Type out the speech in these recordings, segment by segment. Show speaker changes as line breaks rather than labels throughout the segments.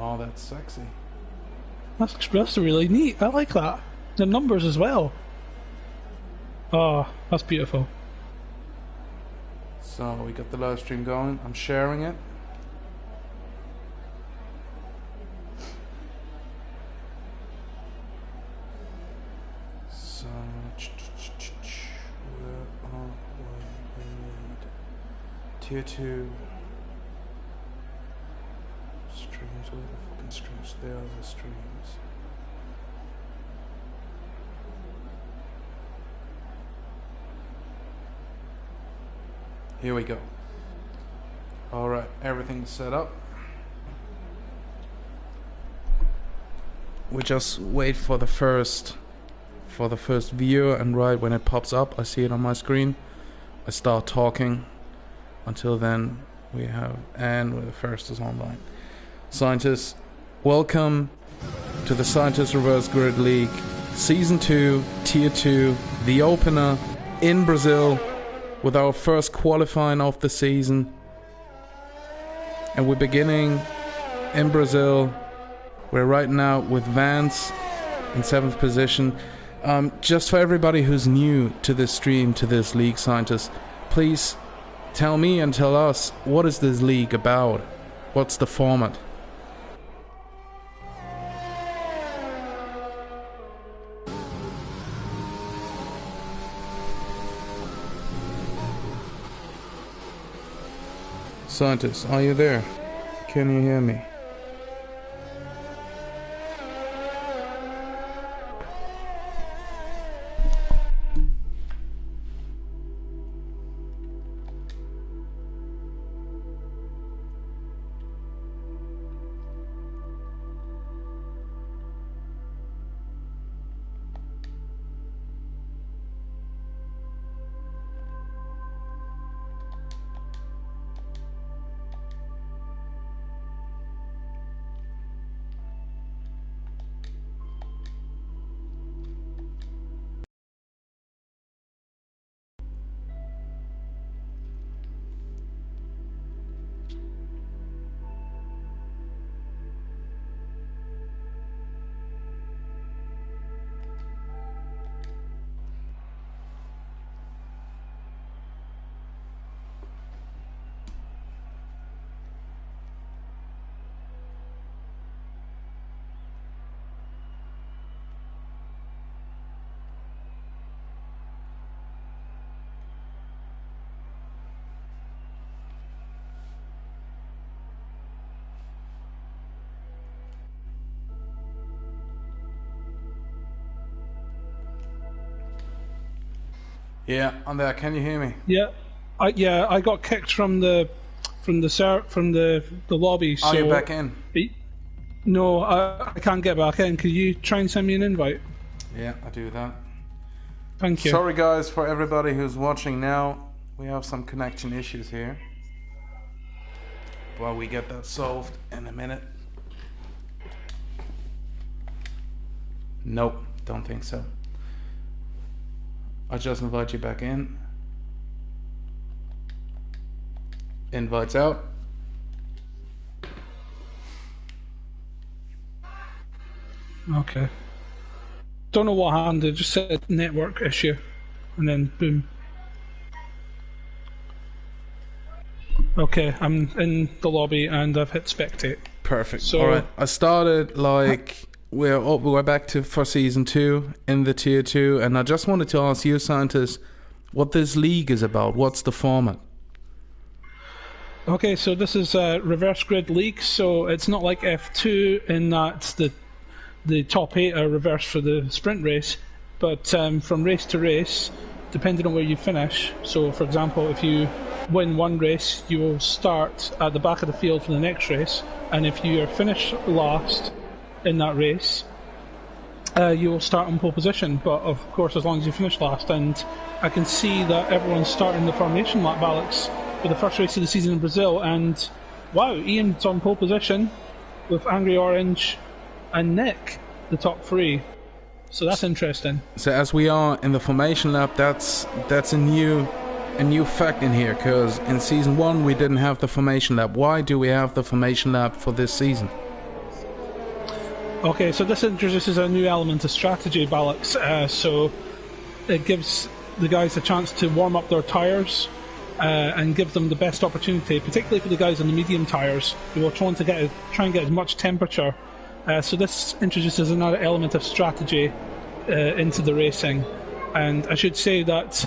Oh, that's sexy.
That's really neat. I like that. The numbers as well. Oh, that's beautiful.
So we got the live stream going. I'm sharing it. So where are we? Tier 2 streams. Where the fucking streams? There are the streams. Here we go. Alright, everything's set up. We just wait for the first viewer, and right when it pops up, I see it on my screen. I start talking. Until then, we have and the first is online. Scientists, welcome to the Scientist Reverse Grid League Season 2, Tier 2, the opener in Brazil, with our first qualifying of the season. And we're beginning in Brazil. We're right now with Vance in 7th position. Just for everybody who's new to this stream, to this league, Scientists, please tell me and tell us, what is this league about? What's the format? Scientists, are you there? Can you hear me? Yeah, I'm there. Can you hear me?
Yeah, I got kicked from the lobby. So
are you back in?
No, I can't get back in. Could you try and send me an invite?
Yeah, I do that.
Thank you.
Sorry guys, for everybody who's watching now, we have some connection issues here. Well, we get that solved in a minute. Nope, don't think so. I'll just invite you back in. Invites out.
Okay. Don't know what happened. It just said network issue, and then boom. Okay, I'm in the lobby and I've hit spectate.
Perfect.
So,
all right. I started like we're back for season 2 in the tier 2, and I just wanted to ask you, Scientists, what this league is about. What's the format?
Okay, so this is a reverse grid league, so it's not like F2 in that the top 8 are reversed for the sprint race, but from race to race, depending on where you finish. So, for example, if you win one race, you will start at the back of the field for the next race, and if you are finished last in that race, you will start on pole position, but of course as long as you finish last. And I can see that everyone's starting the formation lap, Alex, for the first race of the season in Brazil, and wow, Ian's on pole position with Angry Orange and Nick, the top 3. So that's interesting.
So as we are in the formation lap, that's a new fact in here, because in season 1 we didn't have the formation lap. Why do we have the formation lap for this season?
Okay, so this introduces a new element of strategy, Balix. So it gives the guys a chance to warm up their tyres and give them the best opportunity, particularly for the guys on the medium tyres who are trying and get as much temperature. So this introduces another element of strategy into the racing. And I should say that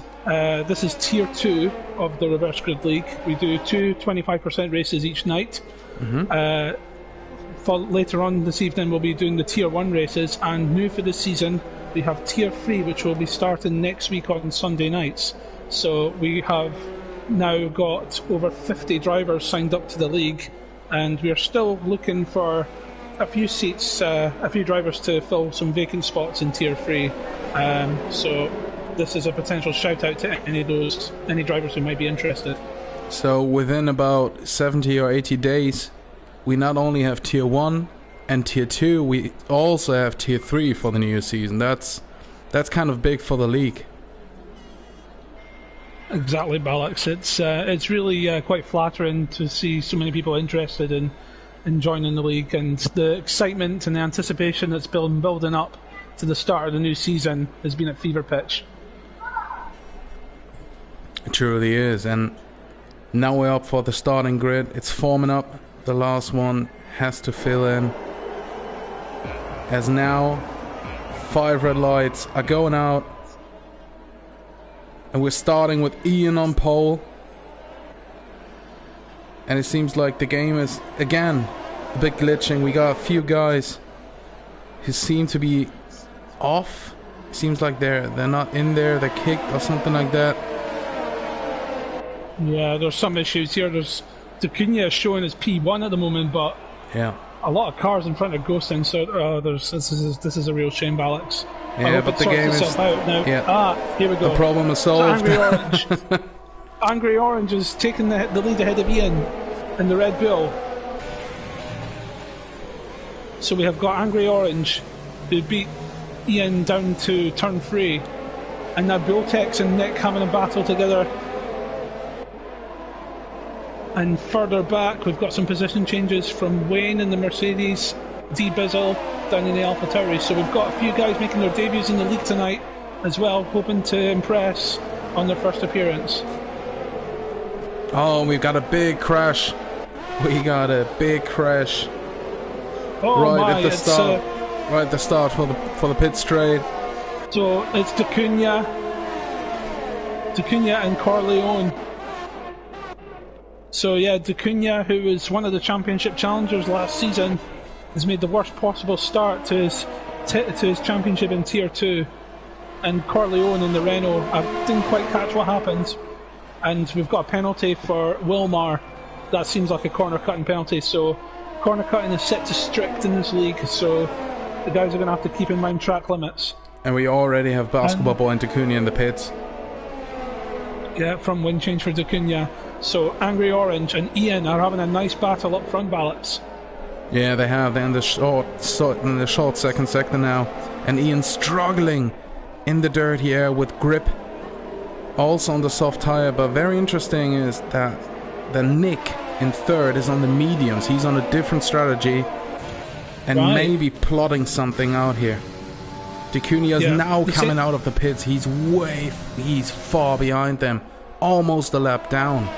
this is Tier 2 of the Reverse Grid League. We do two 25% races each night. For later on this evening we'll be doing the Tier 1 races, and new for this season we have Tier 3, which will be starting next week on Sunday nights. So we have now got over 50 drivers signed up to the league, and we are still looking for a few seats, a few drivers to fill some vacant spots in Tier 3. So this is a potential shout out to any drivers who might be interested.
So within about 70 or 80 days, we not only have Tier 1 and Tier 2, we also have Tier 3 for the new season. That's kind of big for the league.
Exactly, Balix. It's really quite flattering to see so many people interested in joining the league, and the excitement and the anticipation that's been building up to the start of the new season has been at fever pitch.
It truly is, and now we're up for the starting grid. It's forming up. The last one has to fill in. As now 5 red lights are going out, and we're starting with Ian on pole. And it seems like the game is again a bit glitching. We got a few guys who seem to be off. Seems like they're not in there, they're kicked or something like that. Yeah,
there's some issues here. There's Dacunia showing as P1 at the moment, but
yeah,
a lot of cars in front of Ghosting, so this is a real shame, Alex.
Yeah, but the game is
out now.
Yeah.
Here we go.
The problem is solved.
Angry Orange. Angry Orange is taking the lead ahead of Ian in the Red Bull. So we have got Angry Orange, who beat Ian down to turn 3, and now Bultex and Nick having a battle together. And further back, we've got some position changes from Wayne in the Mercedes, D Bizzle down in the Alpha Tauri. So we've got a few guys making their debuts in the league tonight as well, hoping to impress on their first appearance.
Oh, we've got a big crash. We got a big crash. Right at the start for the pit straight.
So it's Dacunia and Corleone. So yeah, Dacunia, who was one of the championship challengers last season, has made the worst possible start to his championship in Tier 2. And Corleone in the Renault, I didn't quite catch what happened. And we've got a penalty for Wilmar. That seems like a corner cutting penalty, so corner cutting is set to strict in this league, so the guys are going to have to keep in mind track limits.
And we already have Basketball Boy and Dacunia in the pits.
Yeah, from win change for Dacunia. So Angry Orange and Ian are having a nice battle up front, Ballots.
Yeah, they have. They're in the short second sector now, and Ian's struggling in the dirty air with grip. Also on the soft tire, but very interesting is that the Nick in third is on the mediums. He's on a different strategy and maybe plotting something out here. Dacunia is now coming out of the pits. He's far behind them, almost a lap down.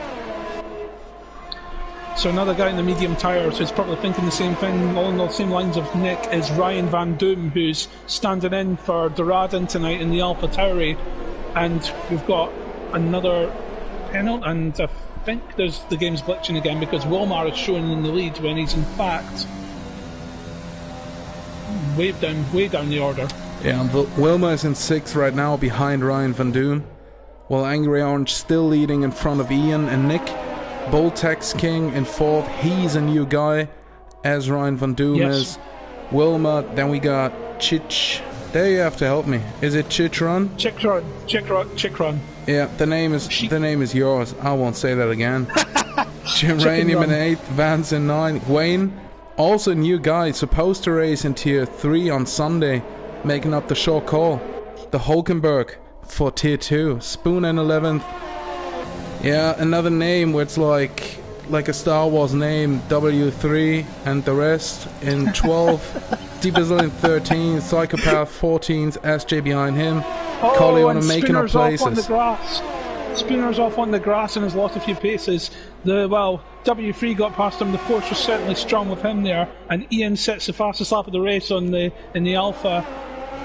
So another guy in the medium tyres who's probably thinking the same thing along the same lines of Nick is Ryan Van Doom, who's standing in for Doradin tonight in the Alpha Tauri. And we've got another penalty, and I think the game's glitching again because Wilmar is showing in the lead when he's in fact way down the order.
Yeah, Wilmar is in 6th right now behind Ryan Van Doom, while Angry Orange still leading in front of Ian and Nick. Boltex King in 4th, he's a new guy, as Ryan Van Doom is. Wilmar, then we got Chich. There you have to help me. Is it Chitron?
Chikron.
Yeah, the name is yours. I won't say that again. Geranium in 8th, Vance in 9th. Wayne, also a new guy, supposed to race in Tier 3 on Sunday, making up the short call. The Hulkenberg for Tier 2. Spoon in 11th. Yeah, another name where it's like a Star Wars name, W3, and the rest in 12th. Bizzle in 13th, Psychopath 14th, SJ behind him.
Oh,
Corleone
and
making up
Spooner's off on the
places.
grass. Spooner's off on the grass and has lost a few paces. W3 got past him. The force was certainly strong with him there. And Ian sets the fastest lap of the race in the Alpha.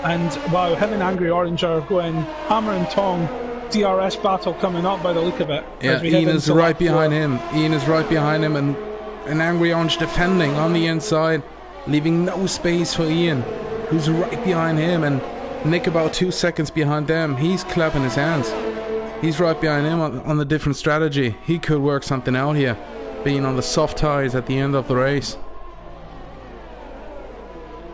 And wow, him and Angry Orange are going hammer and tong. DRS battle coming up by the look of it.
Yeah, Ian is right behind him. Ian is right behind him, and Angry Orange defending on the inside, leaving no space for Ian, who's right behind him, and Nick about 2 seconds behind them. He's clapping his hands. He's right behind him on the different strategy. He could work something out here, being on the soft tires at the end of the race.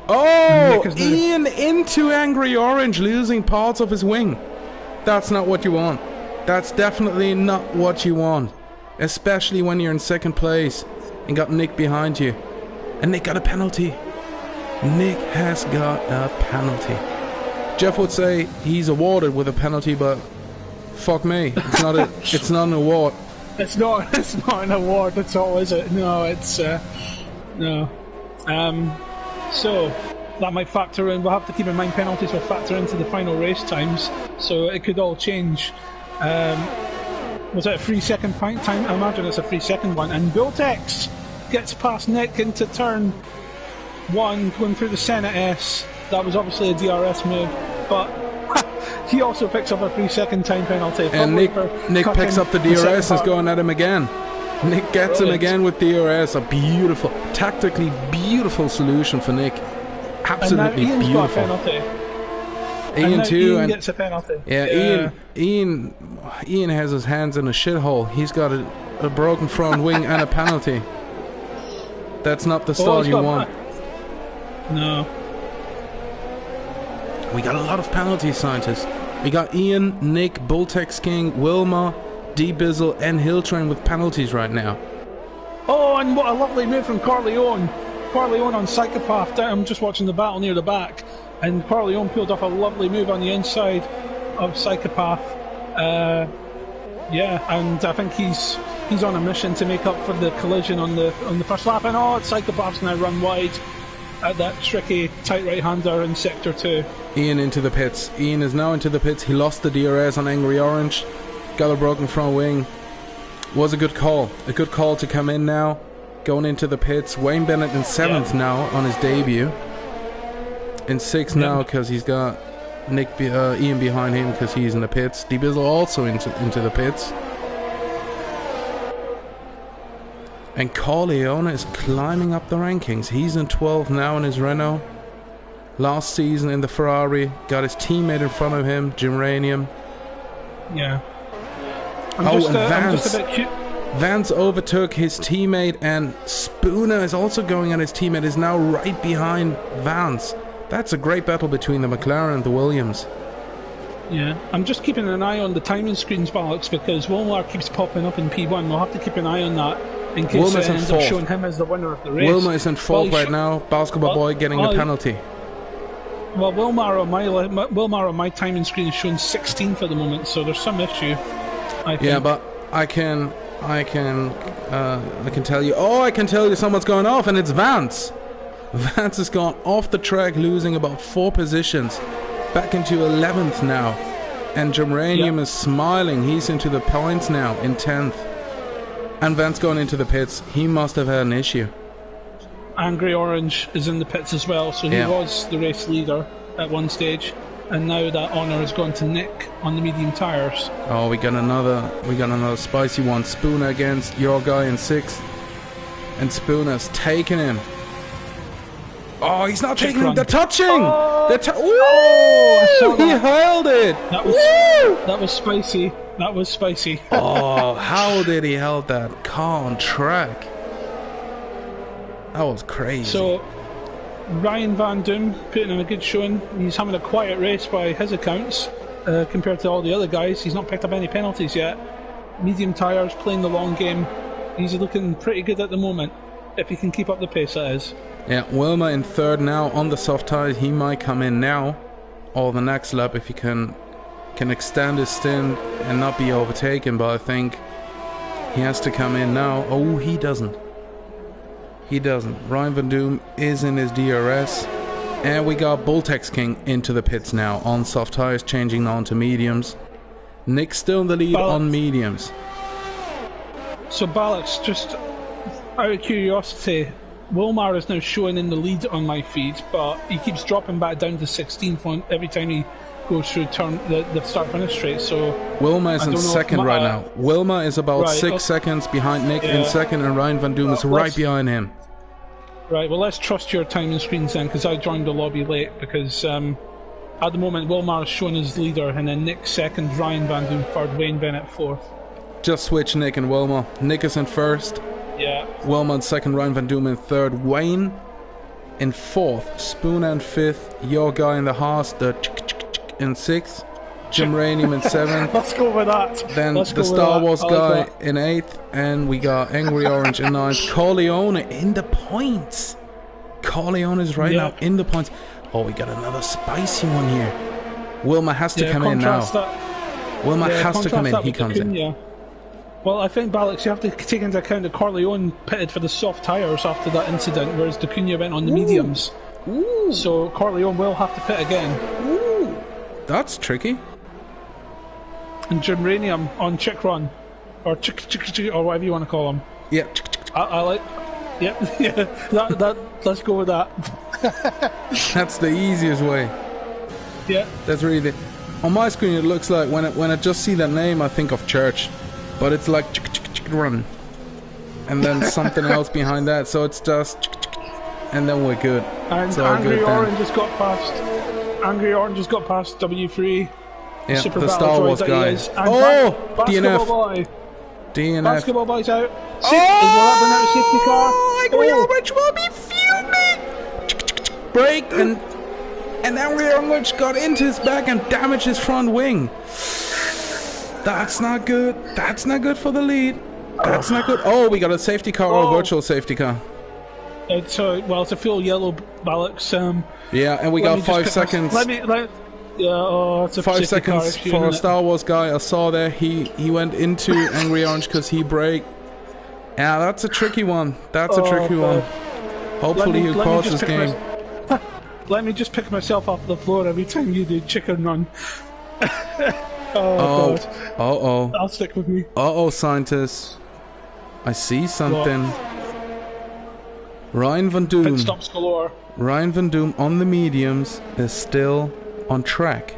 Oh, Ian into Angry Orange, losing parts of his wing. That's not what you want. That's definitely not what you want. Especially when you're in second place and got Nick behind you. And Nick got a penalty. Nick has got a penalty. Jeff would say he's awarded with a penalty, but fuck me. It's not a, it's not an award.
It's not an award at all, is it? No, it's no. So that might factor in. We'll have to keep in mind penalties will factor into the final race times, so it could all change. Was it a 3 second time? I imagine it's a 3 second one. And Bultex gets past Nick into turn 1, going through the Senna S. That was obviously a DRS move, but he also picks up a 3 second time penalty.
And Nick picks up the DRS and is going at him again. Nick gets him again with DRS. A beautiful, tactically beautiful solution for Nick. Absolutely
and
beautiful.
Got a penalty.
Ian too,
Ian gets a penalty.
Yeah, Ian has his hands in a shithole. He's got a broken front wing and a penalty. That's not the style you want.
No.
We got a lot of penalties, scientists. We got Ian, Nick, Bultex King, Wilma, D-Bizzle and Hilltrain with penalties right now.
Oh, and what a lovely move from Corleone. Corleone on Psychopath. I'm just watching the battle near the back, and Corleone pulled off a lovely move on the inside of Psychopath. Yeah, and I think he's on a mission to make up for the collision on the first lap. And Psychopath's now run wide at that tricky tight right-hander in Sector 2.
Ian into the pits. Ian is now into the pits. He lost the DRS on Angry Orange. Got a broken front wing. Was a good call. A good call to come in now. Going into the pits. Wayne Bennett in 7th now on his debut. In 6th now because he's got Ian behind him because he's in the pits. D-Bizzle also into the pits. And Corleone is climbing up the rankings. He's in 12th now in his Renault. Last season in the Ferrari. Got his teammate in front of him, Jimranium.
Yeah.
Vance overtook his teammate, and Spooner is also going on his teammate, is now right behind Vance. That's a great battle between the McLaren and the Williams.
Yeah, I'm just keeping an eye on the timing screens, Alex, because Wilmar keeps popping up in P1. We'll have to keep an eye on that in case it ends up showing him as the winner of the race.
Wilma is in 4th right now. Basketball Boy getting the penalty.
Well, Wilmar on my timing screen is showing 16th at the moment, so there's some issue. I think.
Yeah, but I can tell you. Oh, I can tell you someone's going off, and it's Vance. Vance has gone off the track, losing about 4 positions, back into 11th now. And Jimranium is smiling. He's into the points now in 10th. And Vance going into the pits. He must have had an issue.
Angry Orange is in the pits as well, so he was the race leader at one stage. And now that honour has gone to Nick on the medium tyres. Oh, we got another spicy one. Spooner against your guy in 6th. And Spooner's taking him. Oh, he's not taking him. They're touching. He held it. That was spicy. That was spicy. Oh, how did he hold that car on track? That was crazy. So Ryan Van Doom putting in a good showing. He's having a quiet race by his accounts compared to all the other guys. He's not picked up any penalties yet. Medium tyres, playing the long game. He's looking pretty good at the moment, if he can keep up the pace, that is. Yeah, Wilma in 3rd now on the soft tyres. He might come in now or the next lap if he can extend his stint and not be overtaken, but I think he has to come in now. Oh, he doesn't. Ryan Van Doom is in his DRS.
And we got Bulltex King into the pits now on soft tires, changing on to mediums. Nick still in the lead on mediums.
So Balix, just out of curiosity, Wilmar is now showing in the lead on my feed, but he keeps dropping back down to 16th every time he goes through the start-finish straight. So
Wilma is in second right now. Wilma is about 6 seconds behind Nick in second, and Ryan Van Doom is right behind him.
Right, well, let's trust your timing screens then, because I joined the lobby late, because at the moment Wilmar is showing as leader, and then Nick second, Ryan Van Doom third, Wayne Bennett fourth. Just
switch Nick and Wilma. Nick is in first.
Yeah.
Wilma in second, Ryan Van Doom in third, Wayne in fourth, Spooner in fifth, your guy in the Haas, in sixth, Jim Ranium in seventh.
Let's go with that.
Then the Star Wars guy in eighth, and we got Angry Orange in ninth. Corleone in the points. Corleone is right now in the points. Oh, we got another spicy one here. Wilma has to come in now. Wilma has to come in. He comes in.
Well, I think, Balix, you have to take into account that Corleone pitted for the soft tyres after that incident, whereas Dacunia went on the mediums.
Ooh.
So Corleone will have to pit again.
Ooh. That's tricky.
And Jim Ranium on Chick Run, or Chick, or whatever you want to call him.
Yeah.
I like. Yeah. That. Let's go with that.
That's the easiest way.
Yeah.
That's really on my screen. It looks like when I just see that name, I think of church, but it's like Chick Run, and then something else behind that. So it's just, and then we're good.
And Angry Orange just got past. Angry Orange just got past W3.
Yeah,
Super
the Star Wars guys.
Oh,
DNF.
Boy.
DNF.
Basketball boy's out.
Oh,
will that bring out a safety car?
Angry Orange will be fuming. Break and Angry Orange got into his back and damaged his front wing. That's not good. That's not good for the lead. That's not good. Oh, we got a safety car or a virtual safety car.
It's a full yellow Balix.
Yeah, and we got 5 seconds.
It's a
5 seconds for a Star Wars guy. I saw there he went into Angry Orange because he braked. Yeah, that's a tricky one. That's a tricky one. Hopefully he calls his game.
Let me just pick myself off the floor every time you do chicken run.
God.
I'll stick with me.
Scientists. I see something. Ryan Van Doom.
Pit stops galore.
Ryan Van Doom on the mediums is still on track.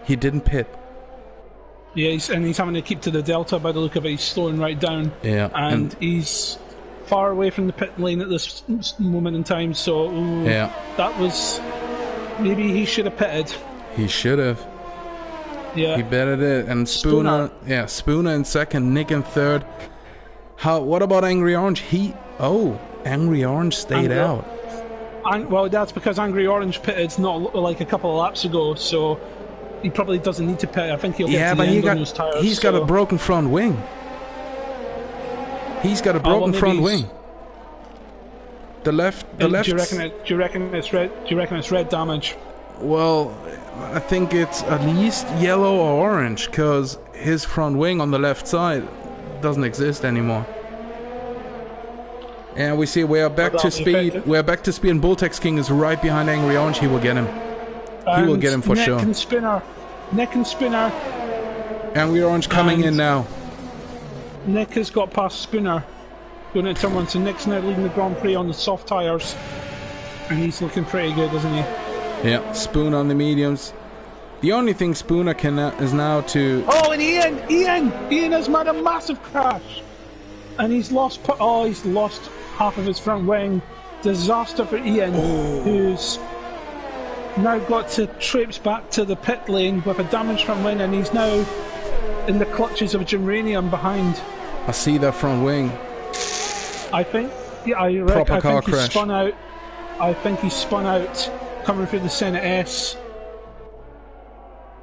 He didn't pit.
Yeah, he's having to keep to the delta by the look of it. He's slowing right down.
Yeah,
and he's far away from the pit lane at this moment in time. So that was maybe he should have pitted. He should have. Yeah,
he better did. And Spooner in second, Nick in third. What about Angry Orange? Angry Orange stayed out.
Well, that's because Angry Orange pitted not like a couple of laps ago, so he probably doesn't need to pit. I think he'll get to the end on those tires.
He's got a broken front wing. He's got a broken front wing. The left.
Do you reckon it's red? Do you reckon it's red damage?
Well, I think it's at least yellow or orange, because his front wing on the left side doesn't exist anymore. And we see we are back to speed. We're back to speed, and Bulltex King is right behind Angry Orange. He will get him. He will get him for sure.
Nick and Spinner.
Angry Orange coming in now.
Nick has got past Spinner going into turn one, so Nick's now leading the Grand Prix on the soft tyres, and he's looking pretty good, isn't he?
Yeah, Spoon on the mediums. The only thing Spooner can is now to...
Oh, and Ian has made a massive crash, and he's lost half of his front wing. Disaster for Ian, who's now got to traipse back to the pit lane with a damaged front wing, and he's now in the clutches of Germanium behind.
I see that front wing.
I think he spun out. I think he spun out coming through the Senate S.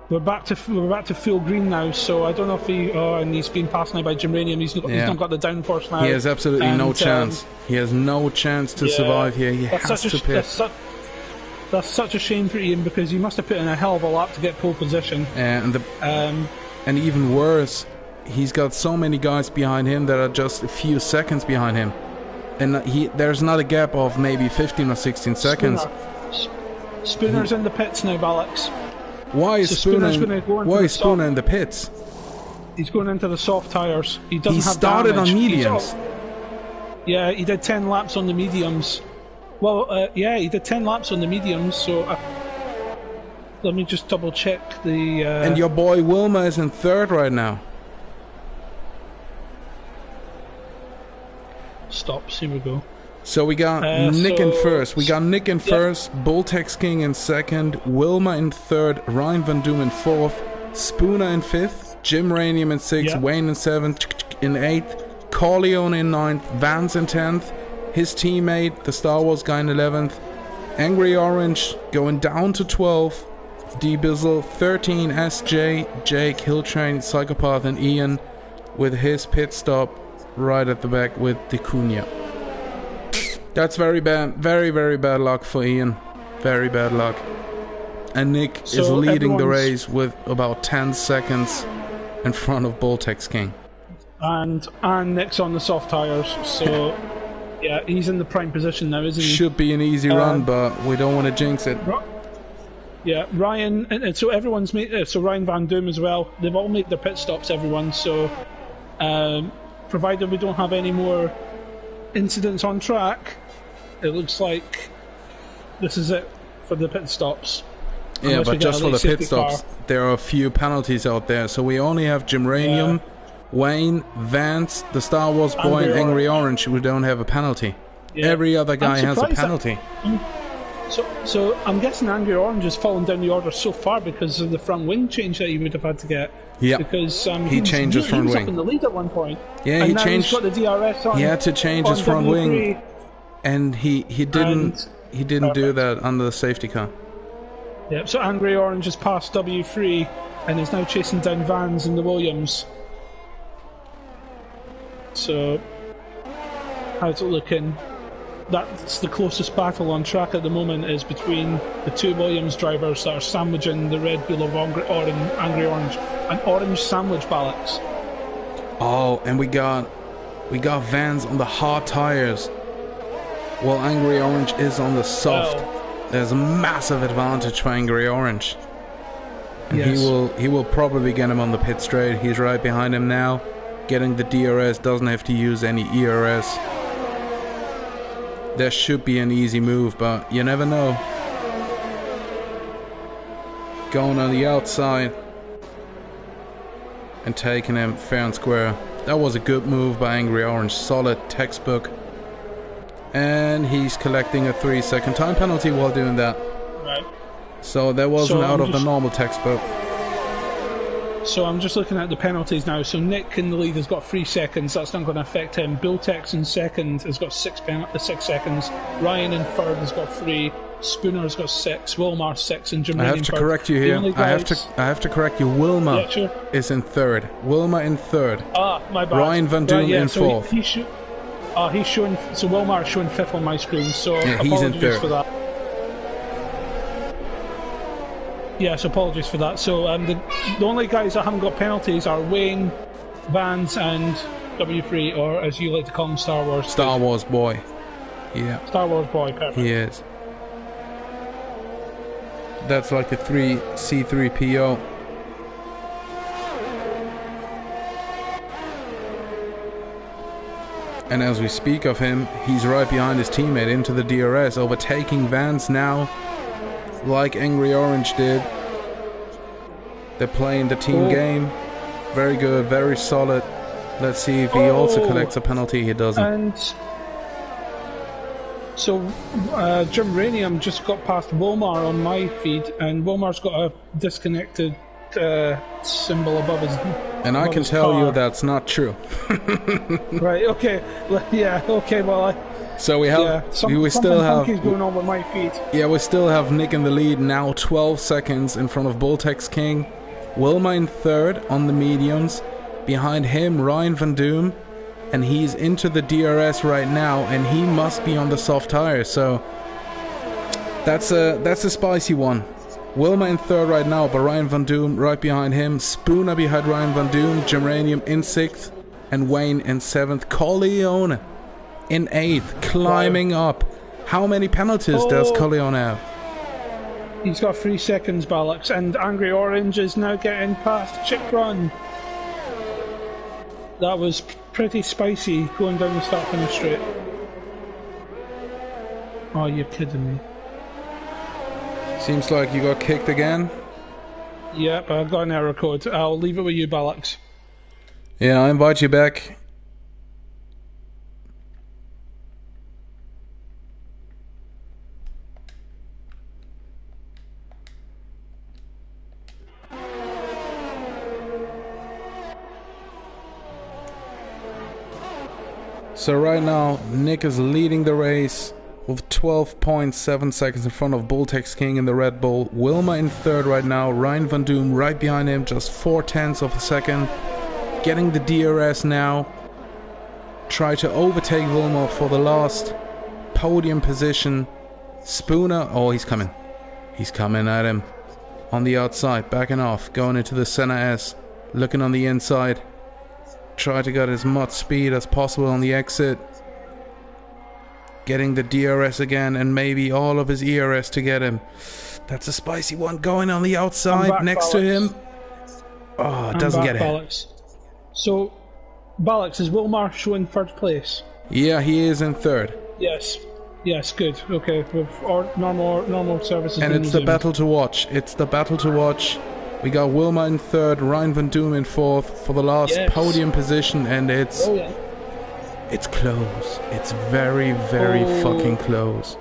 We're back to full green now, so I don't know if and he's been passed now by Germanium. He's not got the downforce now.
He has absolutely no chance. He has no chance to survive here. He has to pit.
That's such a shame for Ian, because he must have put in a hell of a lap to get pole position.
And even worse, he's got so many guys behind him that are just a few seconds behind him, and there's not a gap of maybe 15 or 16 seconds.
Spooner's in the pits now, Alex.
Why is
So
Spooner?
Spooner's gonna go into
Why
the
is Spooner
soft-
in the pits?
He's going into the soft tyres. He doesn't
He
have
started
damage.
on mediums.
Yeah, he did 10 laps on the mediums. Well, yeah, he did 10 laps on the mediums, so let me just double check the...
And your boy Wilma is in third right now.
Stops, here we go.
So we got Nick in first. We got Nick in first, Boltex King in second, Wilma in third, Ryan Van Doom in fourth, Spooner in fifth, Jim Ranium in sixth, Wayne in seventh, in eighth, Corleone in ninth, Vance in 10th, his teammate, the Star Wars guy in 11th, Angry Orange going down to 12th, D-Bizzle 13, SJ, Jake, Hilltrain, Psychopath, and Ian with his pit stop right at the back with Decunia. That's very bad, very, very bad luck for Ian. Very bad luck. And Nick is leading the race with about 10 seconds in front of Boltex King.
And Nick's on the soft tyres, so yeah, he's in the prime position now, isn't he?
Should be an easy run, but we don't want to jinx it.
Yeah, Ryan, and so everyone's made, so Ryan Van Doom as well, they've all made their pit stops, everyone, so provided we don't have any more incidents on track, it looks like this is it for the pit stops.
Yeah, but just for the pit stops, there are a few penalties out there, so we only have Jimranium, Wayne, Vance, the Star Wars boy, and Angry Orange who don't have a penalty. Yeah. Every other guy has a penalty.
So I'm guessing Angry Orange has fallen down the order so far because of the front wing change that he would have had to get.
Yeah,
because
he changed his front
wing.
wing.
Up in the lead at one point.
Yeah,
and
he
now
changed.
He's got the DRS on.
He had to change his front wing, and he didn't do that under the safety car.
Yeah, so Angry Orange has passed W3 and is now chasing down Vans in the Williams. So, how's it looking? That's the closest battle on track at the moment, is between the two Williams drivers that are sandwiching the Red Bull of Angry Orange. An orange sandwich, Alex.
Oh, and we got Vans on the hard tires, while Angry Orange is on the soft. There's a massive advantage for Angry Orange. And he will probably get him on the pit straight. He's right behind him now, getting the DRS, doesn't have to use any ERS. There should be an easy move, but you never know. Going on the outside and taking him fair and square. That was a good move by Angry Orange, solid textbook. And he's collecting a 3-second time penalty while doing that.
Right.
So that wasn't out of the normal textbook.
So I'm just looking at the penalties now. So Nick in the lead has got 3 seconds. That's not going to affect him. Bultex in second has got 6 seconds. Ryan in third has got 3. Spooner has got 6. Wilmar 6, and Jim.
I have to correct you here. I have to correct you. Wilma is in third. Wilma in third.
Ah, my bad.
Ryan Van Doom in fourth.
He's showing. So Wilmar is showing 5th on my screen. So
he's in third.
For that. Yes, apologies for that. So the only guys that haven't got penalties are Wayne, Vance, and W3, or as you like to call him, Star Wars.
Star Wars boy. Yeah.
Star Wars boy, perfect.
He is. That's like a C3PO. And as we speak of him, he's right behind his teammate into the DRS, overtaking Vance now, like Angry Orange did. They're playing the team game. Very good, very solid. Let's see if he also collects a penalty. He doesn't.
And so Jim Ranium just got past Wilmar on my feed, and Wilmar's got a disconnected symbol above his.
And I can tell you that's not true.
Right. Okay. Yeah. Okay. Well,
so we have. We still have.
Going on with my feed.
Yeah, we still have Nick in the lead now, 12 seconds in front of Boltex King. Wilma in third on the mediums. Behind him, Ryan Van Doom, and he's into the DRS right now, and he must be on the soft tire. So that's a spicy one. Wilma in third right now, but Ryan Van Doom right behind him. Spooner behind Ryan Van Doom. Jimranium in 6th, and Wayne in 7th. Corleone in 8th, climbing up. How many penalties does Corleone have?
He's got 3 seconds, Ballux, and Angry Orange is now getting past Chip Run. That was pretty spicy going down the start finish straight. Oh, you're kidding me.
Seems like you got kicked again.
Yep, I've got an error code. I'll leave it with you, Ballux.
Yeah, I invite you back. So right now, Nick is leading the race with 12.7 seconds in front of Bulltex King in the Red Bull. Wilma in third right now. Ryan Van Doom right behind him, just 0.4 of a second. Getting the DRS now. Try to overtake Wilma for the last podium position. Spooner, oh, he's coming. He's coming at him. On the outside, backing off, going into the center S. Looking on the inside. Try to get as much speed as possible on the exit. Getting the DRS again and maybe all of his ERS to get him. That's a spicy one going on the outside next to him. Oh, it doesn't get him.
So, Ballux, is Wilmar showing third place?
Yeah, he is in third.
Yes. Yes, good. Okay, or normal services.
And it's the battle to watch. It's the battle to watch. We got Wilma in third, Ryan Van Doom in fourth for the last podium position, and it's it's close. It's very, very fucking close.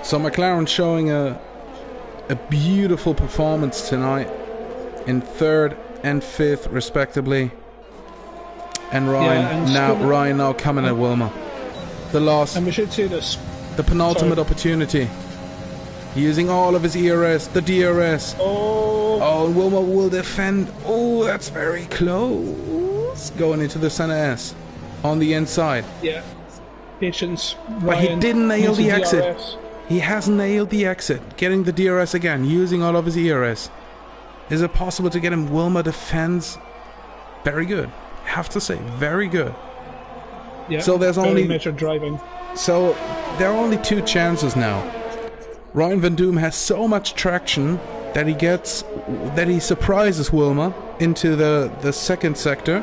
So McLaren showing a beautiful performance tonight in third and fifth respectively. And Ryan now coming at Wilma. The last,
and we should say this,
the penultimate opportunity. Using all of his ERS, the DRS. Oh, and Wilma will defend. Oh, that's very close. Going into the center S. On the inside.
Yeah. Patience.
But he didn't nail the exit. He hasn't nailed the exit. Getting the DRS again, using all of his ERS. Is it possible to get him? Wilma defends. Very good. Have to say, very good.
Yeah,
so there's only
measured driving.
So there are only two chances now. Ryan Van Doom has so much traction that he surprises Wilma into the second sector,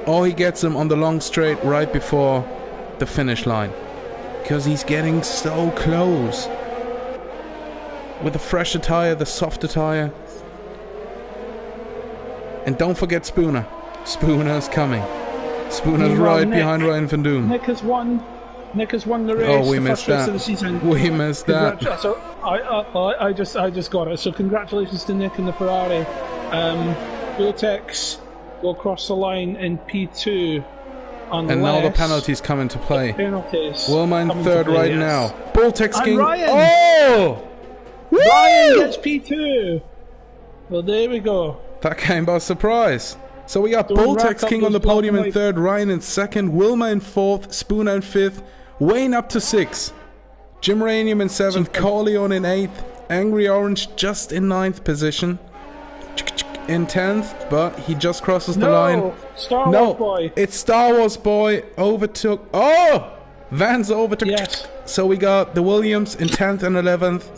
or he gets him on the long straight right before the finish line, because he's getting so close. With the fresher tire, the softer tire, and don't forget Spooner. Spooner's coming. Spooner's right behind Ryan Van Doom.
Nick has won the race.
Oh, we missed that. We missed that.
So I just got it. So congratulations to Nick and the Ferrari. Bulltex will cross the line in P2.
And now the penalties come into play.
Penalties.
Wilma in third right now. Bulltex King.
Ryan.
Oh! Woo!
Ryan gets P2. Well, there we go.
That came by surprise. So we got Bulltex King on the podium in third, Ryan in second, Wilma in fourth, Spooner in fifth, Wayne up to sixth, Jim Ranium in seventh, Corleone in eighth, Angry Orange just in ninth position, in 10th, but he just crosses the line.
Star Wars Boy.
It's Star Wars Boy overtook. Oh! Vans overtook.
Yes.
So we got the Williams in 10th and 11th,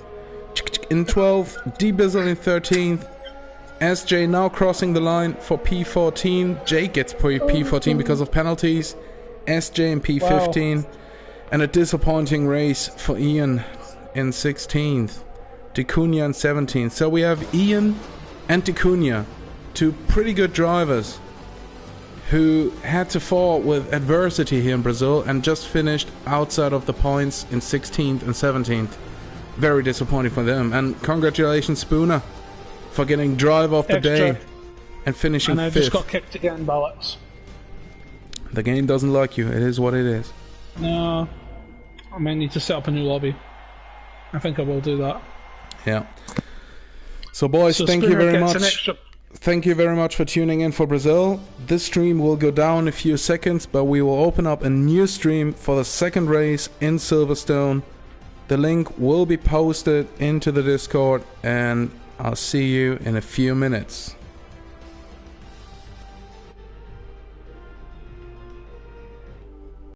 in 12th, D Bizzle in 13th. SJ now crossing the line for P14. Jake gets P14 because of penalties. SJ in P15. Wow. And a disappointing race for Ian in 16th. Ticunia in 17th. So we have Ian and Ticunia, two pretty good drivers who had to fall with adversity here in Brazil and just finished outside of the points in 16th and 17th. Very disappointing for them. And congratulations, Spooner, for getting drive of the day and finishing fifth.
And I just got kicked again, Ballux.
The game doesn't like you. It is what it is.
No. I might need to set up a new lobby. I think I will do that.
Yeah. So boys, thank you very much. Thank you very much for tuning in for Brazil. This stream will go down in a few seconds, but we will open up a new stream for the second race in Silverstone. The link will be posted into the Discord, and I'll see you in a few minutes.